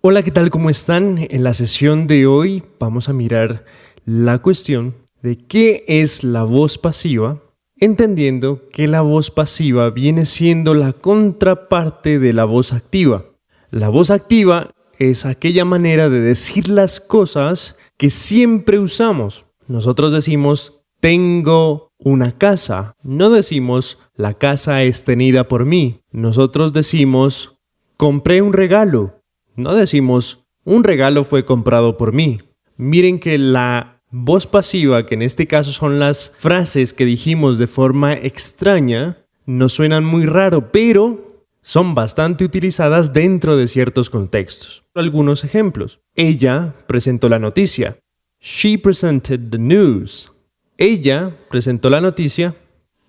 Hola, ¿qué tal? ¿Cómo están? En la sesión de hoy vamos a mirar la cuestión de qué es la voz pasiva, entendiendo que la voz pasiva viene siendo la contraparte de la voz activa. La voz activa es aquella manera de decir las cosas que siempre usamos. Nosotros decimos, tengo una casa. No decimos, la casa es tenida por mí. Nosotros decimos, compré un regalo. No decimos, un regalo fue comprado por mí. Miren que la voz pasiva, que en este caso son las frases que dijimos de forma extraña, nos suenan muy raro, pero son bastante utilizadas dentro de ciertos contextos. Algunos ejemplos. Ella presentó la noticia. She presented the news. Ella presentó la noticia.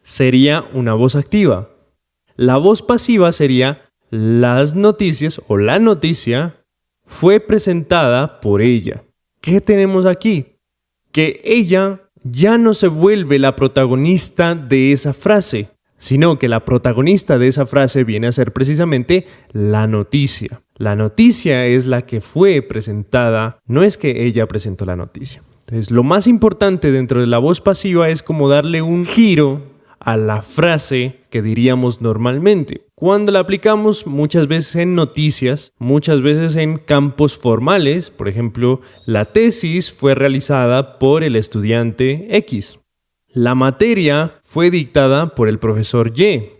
Sería una voz activa. La voz pasiva sería las noticias o la noticia fue presentada por ella. ¿Qué tenemos aquí? Que ella ya no se vuelve la protagonista de esa frase, sino que la protagonista de esa frase viene a ser precisamente la noticia. La noticia es la que fue presentada, no es que ella presentó la noticia. Entonces, lo más importante dentro de la voz pasiva es como darle un giro a la frase que diríamos normalmente. Cuando la aplicamos muchas veces en noticias, muchas veces en campos formales, por ejemplo, la tesis fue realizada por el estudiante X. La materia fue dictada por el profesor Y.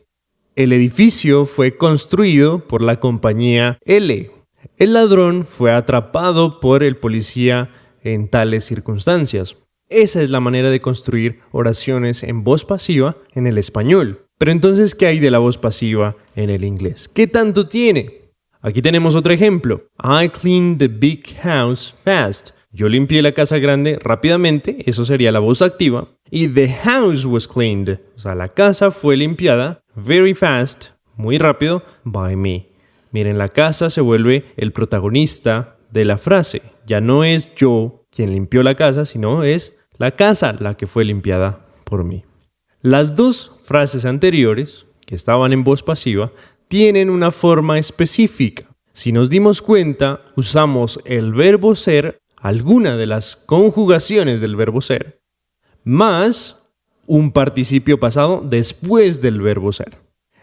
El edificio fue construido por la compañía L. El ladrón fue atrapado por el policía en tales circunstancias. Esa es la manera de construir oraciones en voz pasiva en el español. Pero entonces, ¿qué hay de la voz pasiva en el inglés? ¿Qué tanto tiene? Aquí tenemos otro ejemplo. I cleaned the big house fast. Yo limpié la casa grande rápidamente, eso sería la voz activa. Y the house was cleaned. O sea, la casa fue limpiada very fast, muy rápido, by me. Miren, la casa se vuelve el protagonista de la frase. Ya no es yo quien limpió la casa, sino es la casa la que fue limpiada por mí. Las dos frases anteriores, que estaban en voz pasiva, tienen una forma específica. Si nos dimos cuenta, usamos el verbo ser, alguna de las conjugaciones del verbo ser, más un participio pasado después del verbo ser.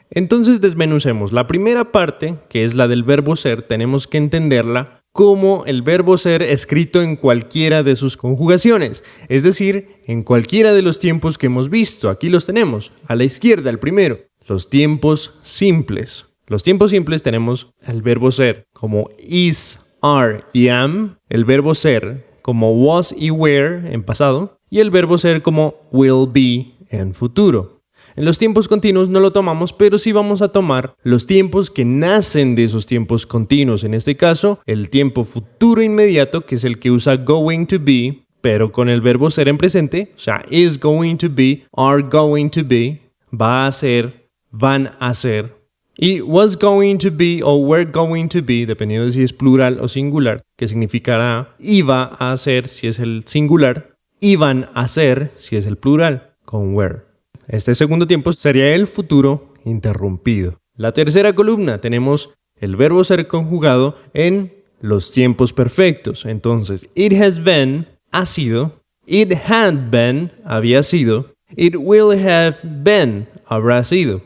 Entonces desmenucemos. La primera parte, que es la del verbo ser, tenemos que entenderla como el verbo ser escrito en cualquiera de sus conjugaciones, es decir, en cualquiera de los tiempos que hemos visto. Aquí los tenemos, a la izquierda el primero, los tiempos simples. Los tiempos simples tenemos el verbo ser como is, are y am, el verbo ser como was y were en pasado, y el verbo ser como will be en futuro. En los tiempos continuos no lo tomamos, pero sí vamos a tomar los tiempos que nacen de esos tiempos continuos. En este caso, el tiempo futuro inmediato, que es el que usa going to be, pero con el verbo ser en presente, o sea, is going to be, are going to be, va a ser, van a ser. Y was going to be o were going to be, dependiendo de si es plural o singular, que significará iba a ser si es el singular, iban a ser si es el plural, con were. Este segundo tiempo sería el futuro interrumpido. La tercera columna tenemos el verbo ser conjugado en los tiempos perfectos. Entonces, it has been, ha sido. It had been, había sido. It will have been, habrá sido.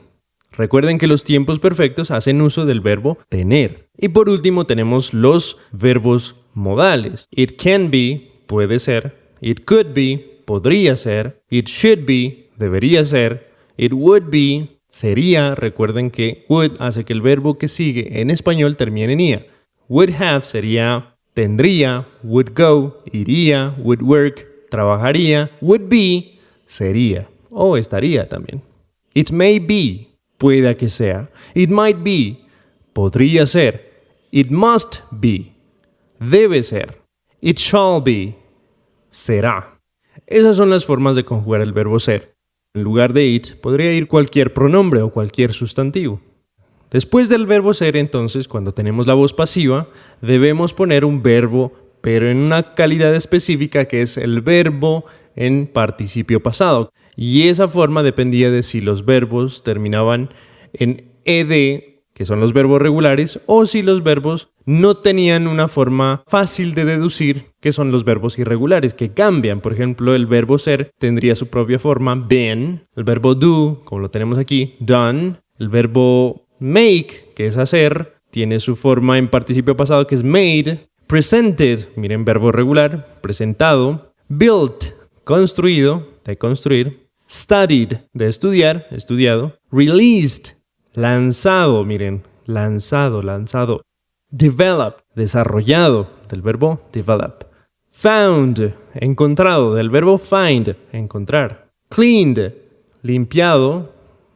Recuerden que los tiempos perfectos hacen uso del verbo tener. Y por último tenemos los verbos modales. It can be, puede ser. It could be, podría ser. It should be, debería ser. It would be, sería. Recuerden que would hace que el verbo que sigue en español termine en ia. Would have sería tendría. Would go, iría. Would work, trabajaría. Would be, sería. O estaría también. It may be, pueda que sea. It might be, podría ser. It must be, debe ser. It shall be, será. Esas son las formas de conjugar el verbo ser. En lugar de it, podría ir cualquier pronombre o cualquier sustantivo. Después del verbo ser, entonces, cuando tenemos la voz pasiva, debemos poner un verbo, pero en una calidad específica que es el verbo en participio pasado. Y esa forma dependía de si los verbos terminaban en ed, que son los verbos regulares, o si los verbos no tenían una forma fácil de deducir, que son los verbos irregulares, que cambian. Por ejemplo, el verbo ser tendría su propia forma, been. El verbo do, como lo tenemos aquí, done. El verbo make, que es hacer, tiene su forma en participio pasado, que es made. Presented, miren, verbo regular, presentado. Built, construido, de construir. Studied, de estudiar, estudiado. Released, lanzado, miren, lanzado. Developed, desarrollado, del verbo develop. Found, encontrado, del verbo find, encontrar. Cleaned, limpiado,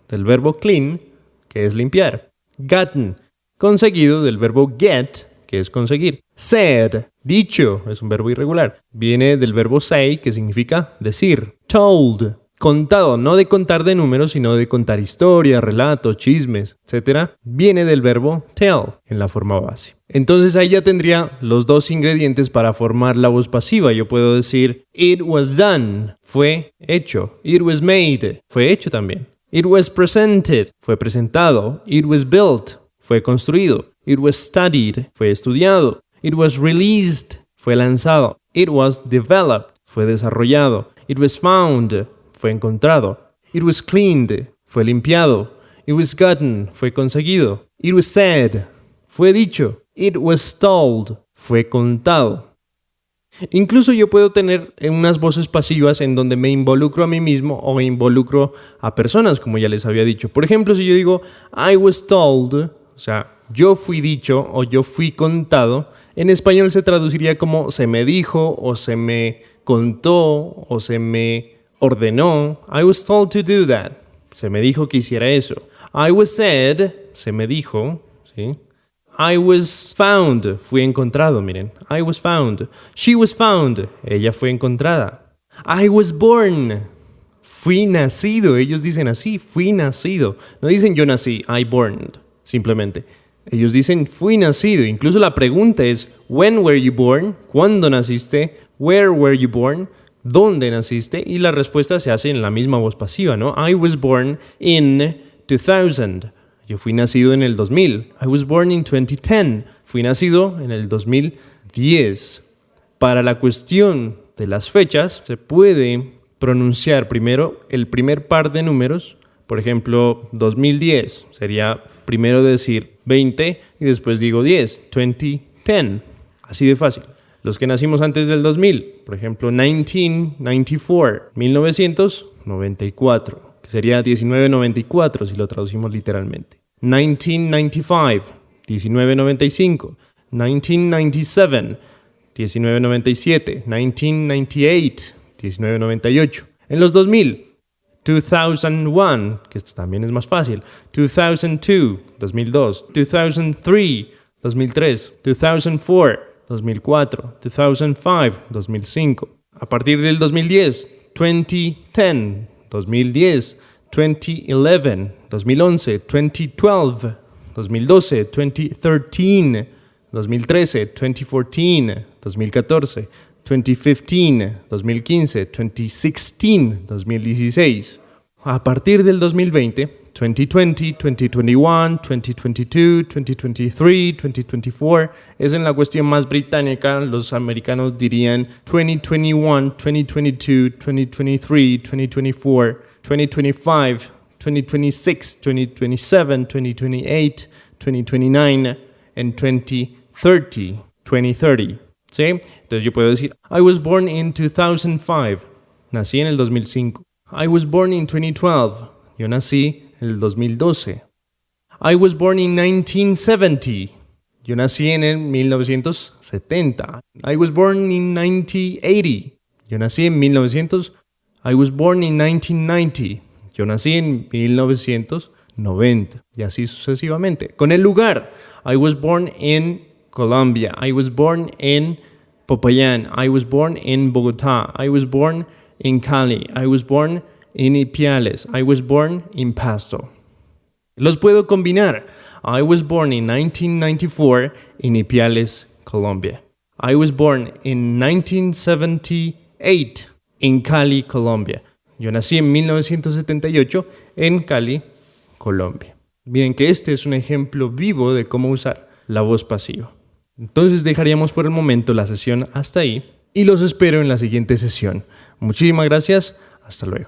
del verbo clean, que es limpiar. Gotten, conseguido, del verbo get, que es conseguir. Said, dicho, es un verbo irregular. Viene del verbo say, que significa decir. Told, contado, no de contar de números, sino de contar historias, relatos, chismes, etc. Viene del verbo tell, en la forma base. Entonces ahí ya tendría los dos ingredientes para formar la voz pasiva. Yo puedo decir, it was done, fue hecho. It was made, fue hecho también. It was presented, fue presentado. It was built, fue construido. It was studied, fue estudiado. It was released, fue lanzado. It was developed, fue desarrollado. It was found, fue encontrado. It was cleaned, fue limpiado. It was gotten, fue conseguido. It was said, fue dicho. It was told, fue contado. Incluso yo puedo tener unas voces pasivas en donde me involucro a mí mismo o involucro a personas, como ya les había dicho. Por ejemplo, si yo digo I was told, o sea, yo fui dicho o yo fui contado, en español se traduciría como se me dijo o se me contó o se me ordenó. I was told to do that. Se me dijo que hiciera eso. I was said, se me dijo, ¿sí? I was found, fui encontrado, miren. I was found. She was found, ella fue encontrada. I was born, fui nacido. Ellos dicen así, fui nacido. No dicen yo nací, I born, simplemente. Ellos dicen fui nacido. Incluso la pregunta es, when were you born? ¿Cuándo naciste? Where were you born? ¿Dónde naciste? Y la respuesta se hace en la misma voz pasiva, ¿no? I was born in 2000. Yo fui nacido en el 2000. I was born in 2010. Fui nacido en el 2010. Para la cuestión de las fechas, se puede pronunciar primero el primer par de números. Por ejemplo, 2010 sería primero decir 20 y después digo 10, 2010. Así de fácil. Los que nacimos antes del 2000, por ejemplo, 1994, 1994, que sería 1994 si lo traducimos literalmente. 1995, 1995, 1997, 1997, 1998, 1998. En los 2000, 2001, que esto también es más fácil, 2002, 2002, 2003, 2003, 2004, 2004, 2005, 2005. A partir del 2010, 2010, 2010, 2011, 2011, 2012, 2012, 2013, 2013, 2014, 2014, 2015, 2015, 2016, 2016. A partir del 2020, 2020, 2021, 2022, 2023, 2024, es en la cuestión más británica. Los americanos dirían 2021, 2022, 2023, 2024, 2025, 2026, 2027, 2028, 2029, and 2030, 2030. ¿Sí? Entonces yo puedo decir, I was born in 2005. Nací en el 2005. I was born in 2012. Yo nací en el 2012. I was born in 1970. Yo nací en el 1970. I was born in 1980. Yo nací en 1900. I was born in 1990. Yo nací en 1990. Y así sucesivamente. Con el lugar. I was born in Colombia. I was born in Popayán. I was born in Bogotá. I was born in Cali. I was born in Ipiales. I was born in Pasto. Los puedo combinar. I was born in 1994 in Ipiales, Colombia. I was born in 1978 in Cali, Colombia. Yo nací en 1978 en Cali, Colombia. Miren que este es un ejemplo vivo de cómo usar la voz pasiva. Entonces dejaríamos por el momento la sesión hasta ahí y los espero en la siguiente sesión. Muchísimas gracias, hasta luego.